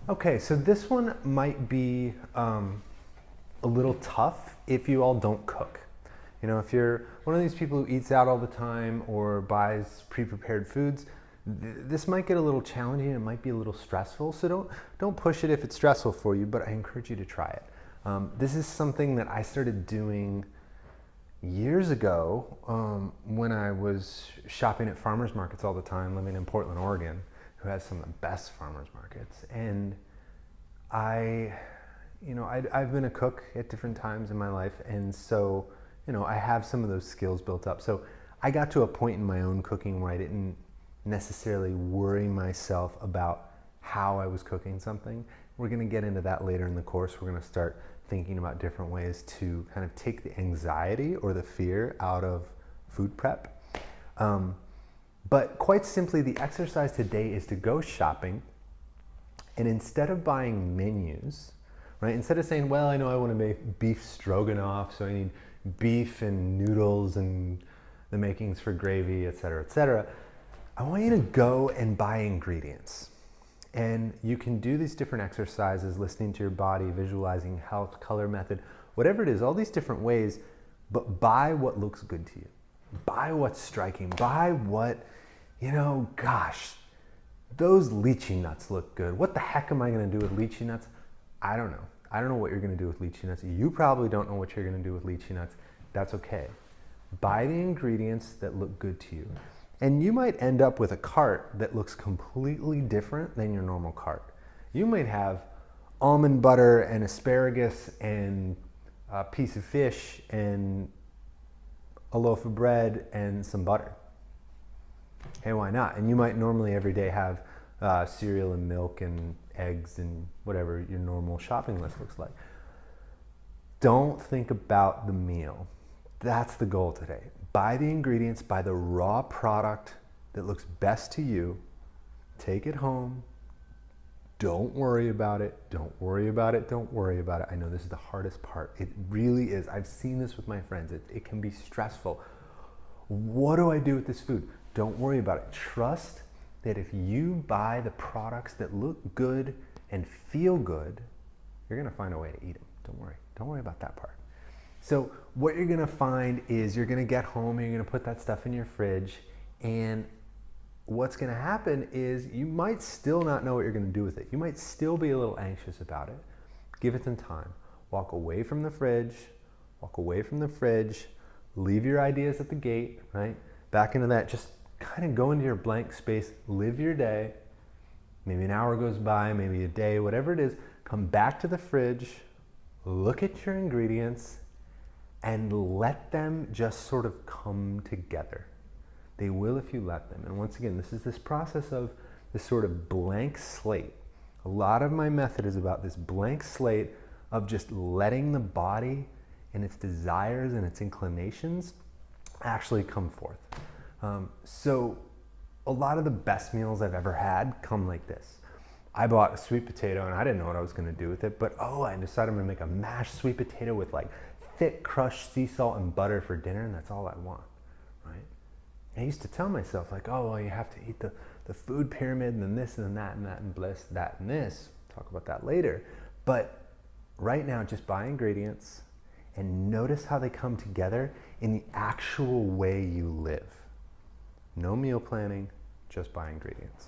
Okay, so this one might be a little tough if you all don't cook. You know, if you're one of these people who eats out all the time or buys pre-prepared foods, this might get a little challenging. It might be a little stressful. So don't push it if it's stressful for you. But I encourage you to try it. This is something that I started doing years ago when I was shopping at farmers markets all the time, living in Portland, Oregon, who has some of the best farmers markets. And I've been a cook at different times in my life, and so, I have some of those skills built up. So I got to a point in my own cooking where I didn't necessarily worry myself about how I was cooking something. We're going to get into that later in the course. We're going to start thinking about different ways to kind of take the anxiety or the fear out of food prep. But quite simply, the exercise today is to go shopping, and instead of buying menus, right? Instead of saying, well, I know I want to make beef stroganoff, so I need beef and noodles and the makings for gravy, et cetera, I want you to go and buy ingredients. And you can do these different exercises, listening to your body, visualizing health, color method, whatever it is, all these different ways, but buy what looks good to you. Buy what's striking. Buy what, gosh, those lychee nuts look good. What the heck am I going to do with lychee nuts? I don't know. I don't know what you're going to do with lychee nuts. You probably don't know what you're going to do with lychee nuts. That's okay. Buy the ingredients that look good to you. And you might end up with a cart that looks completely different than your normal cart. You might have almond butter and asparagus and a piece of fish and a loaf of bread and some butter. Hey, why not? And you might normally every day have cereal and milk and eggs and whatever your normal shopping list looks like. Don't think about the meal. That's the goal today. Buy the ingredients, buy the raw product that looks best to you. Take it home. Don't worry about it. Don't worry about it. Don't worry about it. I know this is the hardest part. It really is. I've seen this with my friends. It can be stressful. What do I do with this food? Don't worry about it. Trust that if you buy the products that look good and feel good, you're going to find a way to eat them. Don't worry. Don't worry about that part. So what you're going to find is you're going to get home and you're going to put that stuff in your fridge, and what's going to happen is you might still not know what you're going to do with it. You might still be a little anxious about it. Give it some time. Walk away from the fridge. Walk away from the fridge. Leave your ideas at the gate, right? Back into that. Just kind of go into your blank space. Live your day. Maybe an hour goes by, maybe a day, whatever it is. Come back to the fridge. Look at your ingredients and let them just sort of come together. They will if you let them. And once again, this is this process of this sort of blank slate. A lot of my method is about this blank slate of just letting the body and its desires and its inclinations actually come forth. So a lot of the best meals I've ever had come like this. I bought a sweet potato and I didn't know what I was going to do with it, but I decided I'm going to make a mashed sweet potato with like thick crushed sea salt and butter for dinner, and that's all I want, right? And I used to tell myself like, you have to eat the food pyramid and then this and then that and that and bliss, that and this. Talk about that later. But right now, just buy ingredients and notice how they come together in the actual way you live. No meal planning, just buy ingredients.